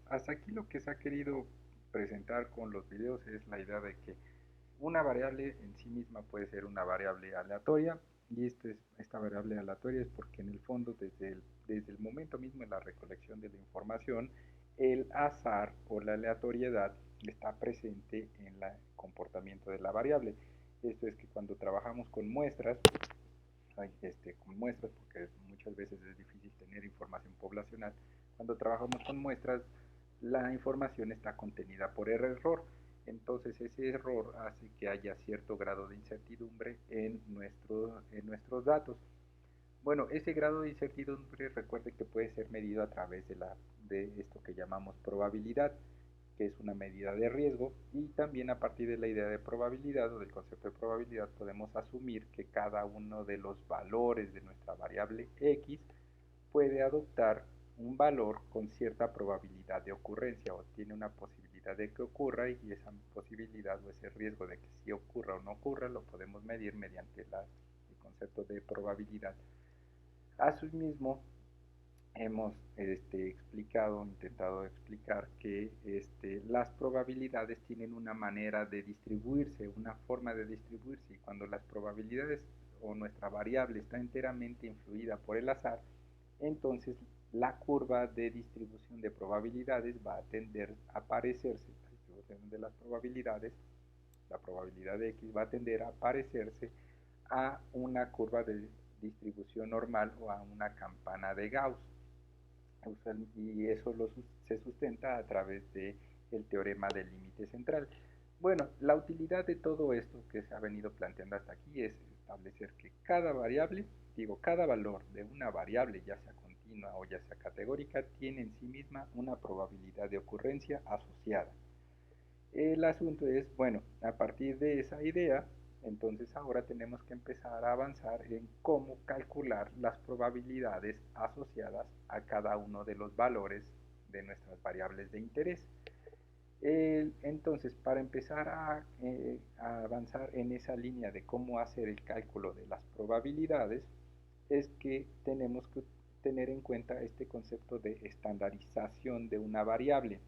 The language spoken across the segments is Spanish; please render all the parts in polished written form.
Hasta aquí lo que se ha querido presentar con los videos es la idea de que una variable en sí misma puede ser una variable aleatoria, y esta variable aleatoria es porque en el fondo desde el momento mismo de la recolección de la información, el azar o la aleatoriedad está presente en el comportamiento de la variable. Esto es que cuando trabajamos con muestras, porque muchas veces es difícil tener información poblacional. Cuando trabajamos con muestras, la información está contenida por error. Entonces ese error hace que haya cierto grado de incertidumbre en nuestros datos. Bueno, ese grado de incertidumbre, recuerde que puede ser medido a través de esto que llamamos probabilidad, que es una medida de riesgo, y también a partir de la idea de probabilidad o del concepto de probabilidad podemos asumir que cada uno de los valores de nuestra variable x puede adoptar un valor con cierta probabilidad de ocurrencia, o tiene una posibilidad de que ocurra, y esa posibilidad o ese riesgo de que sí ocurra o no ocurra lo podemos medir mediante el concepto de probabilidad. Asimismo, hemos intentado explicar que las probabilidades tienen una manera de distribuirse, una forma de distribuirse, y cuando las probabilidades o nuestra variable está enteramente influida por el azar, entonces la curva de distribución de probabilidades va a tender a parecerse, la distribución de las probabilidades, la probabilidad de x va a tender a parecerse a una curva de distribución normal o a una campana de Gauss, y eso se sustenta a través del teorema del límite central. Bueno, la utilidad de todo esto que se ha venido planteando hasta aquí es establecer que cada variable, cada valor de una variable, ya sea continua o ya sea categórica, tiene en sí misma una probabilidad de ocurrencia asociada. El asunto es, bueno, a partir de esa idea, entonces ahora tenemos que empezar a avanzar en cómo calcular las probabilidades asociadas a cada uno de los valores de nuestras variables de interés. Entonces, para empezar a avanzar en esa línea de cómo hacer el cálculo de las probabilidades, es que tenemos que tener en cuenta este concepto de estandarización de una variable,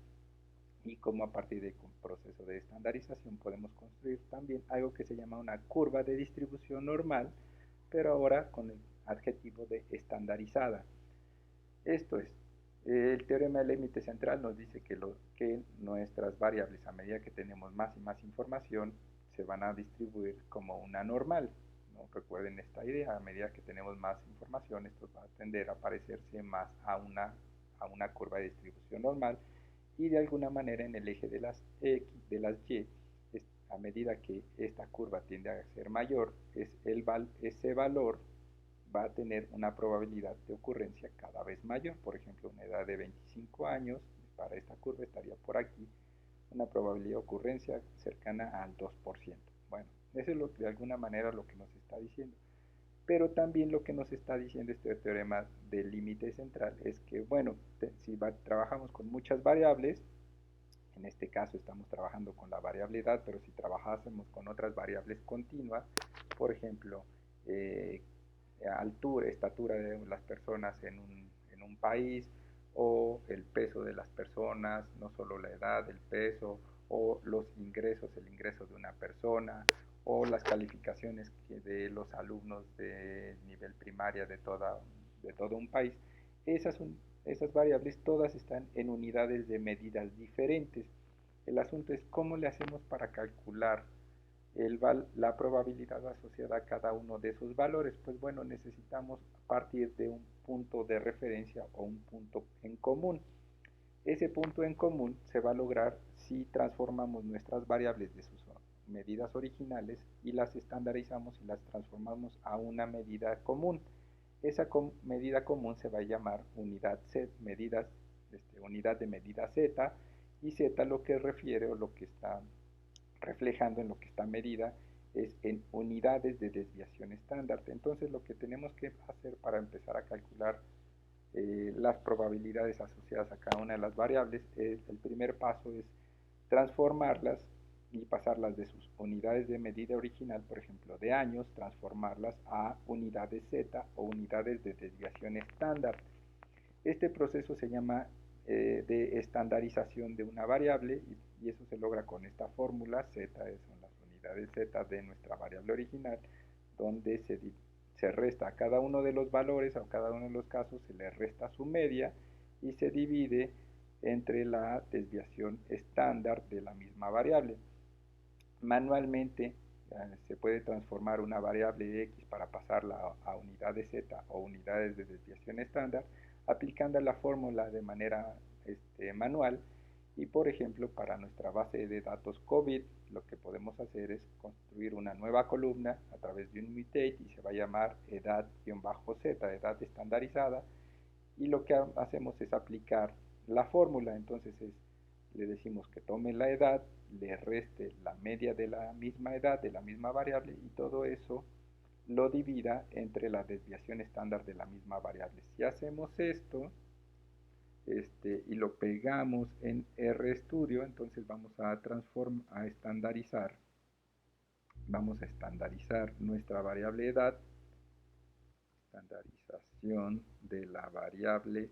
y cómo a partir de un proceso de estandarización podemos construir también algo que se llama una curva de distribución normal, pero ahora con el adjetivo de estandarizada. Esto es, el teorema del límite central nos dice que nuestras variables, a medida que tenemos más y más información, se van a distribuir como una normal, ¿no? Recuerden esta idea: a medida que tenemos más información, esto va a tender a parecerse más a una curva de distribución normal, y de alguna manera en el eje de las X, de las Y, a medida que esta curva tiende a ser mayor, ese valor va a tener una probabilidad de ocurrencia cada vez mayor. Por ejemplo, una edad de 25 años, para esta curva estaría por aquí, una probabilidad de ocurrencia cercana al 2%. Bueno, eso es de alguna manera lo que nos está diciendo. Pero también lo que nos está diciendo este teorema del límite central es que, bueno, si trabajamos con muchas variables, en este caso estamos trabajando con la variable edad, pero si trabajásemos con otras variables continuas, por ejemplo, eh, estatura de las personas en un país, o el peso de las personas, no solo la edad, el peso, o los ingresos, el ingreso de una persona, o las calificaciones de los alumnos de nivel primaria de todo un país. Esas, esas variables todas están en unidades de medidas diferentes. El asunto es cómo le hacemos para calcular la probabilidad asociada a cada uno de esos valores. Pues bueno, necesitamos partir de un punto de referencia o un punto en común. Ese punto en común se va a lograr si transformamos nuestras variables de sus medidas originales y las estandarizamos y las transformamos a una medida común. Esa medida común se va a llamar unidad Z, unidad de medida Z, y Z lo que refiere o lo que está reflejando en lo que está medida es en unidades de desviación estándar. Entonces lo que tenemos que hacer para empezar a calcular las probabilidades asociadas a cada una de las variables, el primer paso es transformarlas y pasarlas de sus unidades de medida original, por ejemplo de años, transformarlas a unidades Z o unidades de desviación estándar. Este proceso se llama de estandarización de una variable y eso se logra con esta fórmula. Z son las unidades Z de nuestra variable original, donde se resta a cada uno de los valores, a cada uno de los casos se le resta su media y se divide entre la desviación estándar de la misma variable. Manualmente se puede transformar una variable de X para pasarla a unidades Z o unidades de desviación estándar aplicando la fórmula de manera manual. Y por ejemplo, para nuestra base de datos COVID, lo que podemos hacer es construir una nueva columna a través de un mutate y se va a llamar edad-z, edad estandarizada. Y lo que hacemos es aplicar la fórmula. Entonces le decimos que tome la edad, le reste la media de la misma edad, de la misma variable, y todo eso lo divida entre la desviación estándar de la misma variable. Si hacemos esto y lo pegamos en RStudio, entonces vamos a estandarizar nuestra variable edad, estandarización de la variable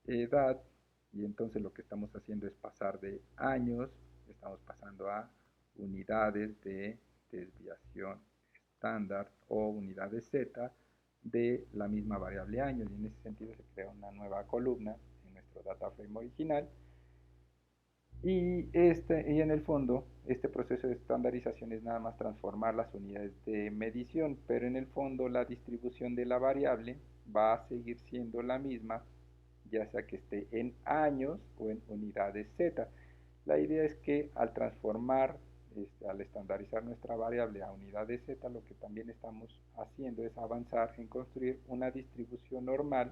edad, y entonces lo que estamos haciendo es pasar de años, estamos pasando a unidades de desviación estándar o unidades Z de la misma variable años, y en ese sentido se crea una nueva columna en nuestro data frame original. Y en el fondo, este proceso de estandarización es nada más transformar las unidades de medición, pero en el fondo la distribución de la variable va a seguir siendo la misma, ya sea que esté en años o en unidades Z. La idea es que al transformar, al estandarizar nuestra variable a unidades Z, lo que también estamos haciendo es avanzar en construir una distribución normal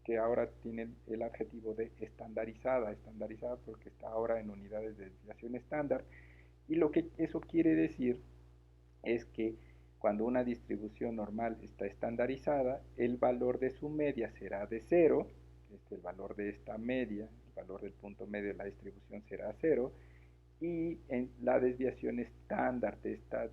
que ahora tiene el adjetivo de estandarizada porque está ahora en unidades de desviación estándar. Y lo que eso quiere decir es que cuando una distribución normal está estandarizada, el valor de su media será de 0, el valor de esta media, el valor del punto medio de la distribución será 0, y en la desviación estándar de esta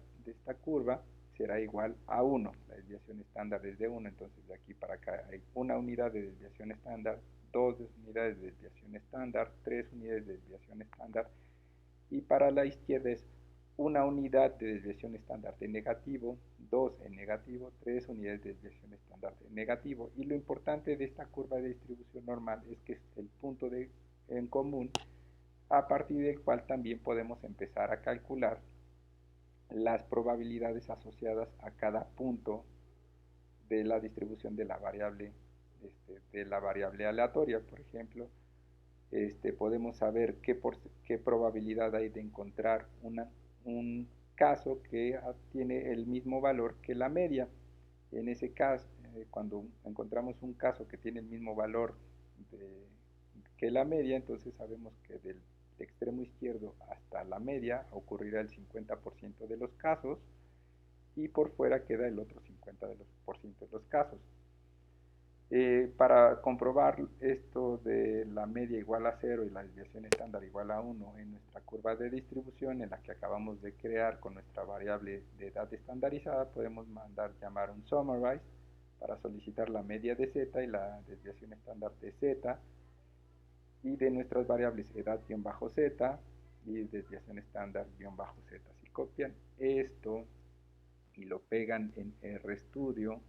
curva será igual a 1. La desviación estándar es de 1, entonces de aquí para acá hay una unidad de desviación estándar, 2 unidades de desviación estándar, 3 unidades de desviación estándar, y para la izquierda es una unidad de desviación estándar de negativo, 2 en negativo, 3 unidades de desviación estándar de negativo. Y lo importante de esta curva de distribución normal es que es el punto en común a partir del cual también podemos empezar a calcular las probabilidades asociadas a cada punto de la distribución de la variable, aleatoria. Por ejemplo, podemos saber qué probabilidad hay de encontrar un caso que tiene el mismo valor que la media. En ese caso, cuando encontramos un caso que tiene el mismo valor que la media, entonces sabemos que del extremo izquierdo hasta la media ocurrirá el 50% de los casos y por fuera queda el otro 50% de los casos. Para comprobar esto de la media igual a 0 y la desviación estándar igual a 1 en nuestra curva de distribución en la que acabamos de crear con nuestra variable de edad estandarizada, podemos mandar llamar un summarize para solicitar la media de Z y la desviación estándar de Z y de nuestras variables edad-z y desviación estándar-z. Si copian esto y lo pegan en RStudio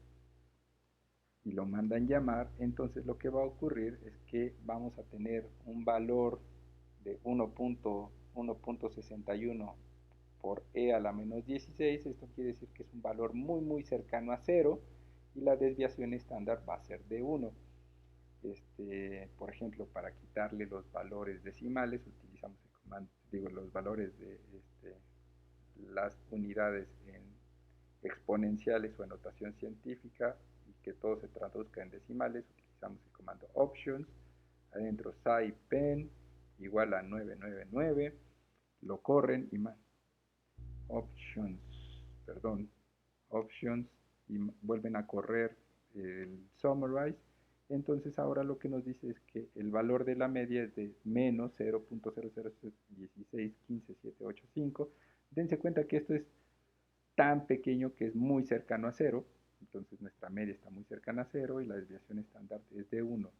y lo mandan llamar, entonces lo que va a ocurrir es que vamos a tener un valor de 1.61 por e a la menos 16. Esto quiere decir que es un valor muy cercano a 0 y la desviación estándar va a ser de 1. Por ejemplo, para quitarle los valores decimales utilizamos el comando, los valores de las unidades en exponenciales o en notación científica y que todo se traduzca en decimales, utilizamos el comando options, adentro sci-pen igual a 999, lo corren y options y vuelven a correr el summarize. Entonces ahora lo que nos dice es que el valor de la media es de menos 0.001615785. Dense cuenta que esto es tan pequeño que es muy cercano a 0. Entonces nuestra media está muy cercana a 0 y la desviación estándar es de 1.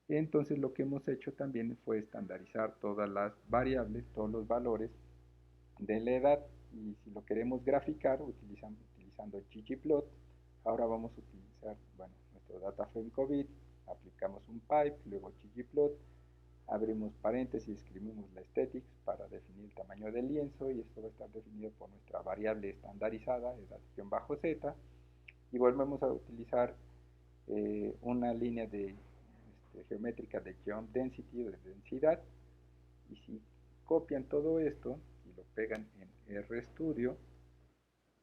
Entonces lo que hemos hecho también fue estandarizar todas las variables, todos los valores de la edad, y si lo queremos graficar utilizando ggplot, ahora vamos a utilizar, bueno, nuestro data frame COVID, aplicamos un pipe, luego ggplot, abrimos paréntesis, escribimos la aesthetics para definir el tamaño del lienzo, y esto va a estar definido por nuestra variable estandarizada, edad-z, y volvemos a utilizar una línea geométrica de geom density, de densidad, y si copian todo esto y lo pegan en RStudio,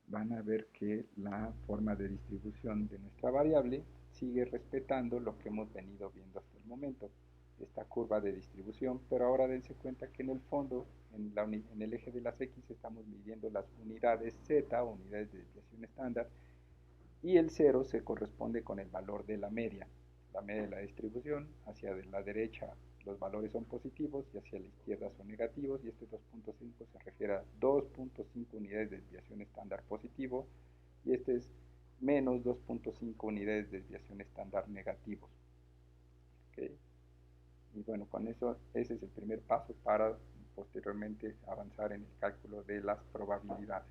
van a ver que la forma de distribución de nuestra variable sigue respetando lo que hemos venido viendo hasta el momento, esta curva de distribución, pero ahora dense cuenta que en el fondo, en el eje de las X, estamos midiendo las unidades Z, unidades de desviación estándar, y el 0 se corresponde con el valor de la media de la distribución. Hacia la derecha los valores son positivos y hacia la izquierda son negativos, y este 2.5 se refiere a 2.5 unidades de desviación estándar positivo, y este es menos 2.5 unidades de desviación estándar negativos. ¿Okay? Y bueno, con eso ese es el primer paso para posteriormente avanzar en el cálculo de las probabilidades.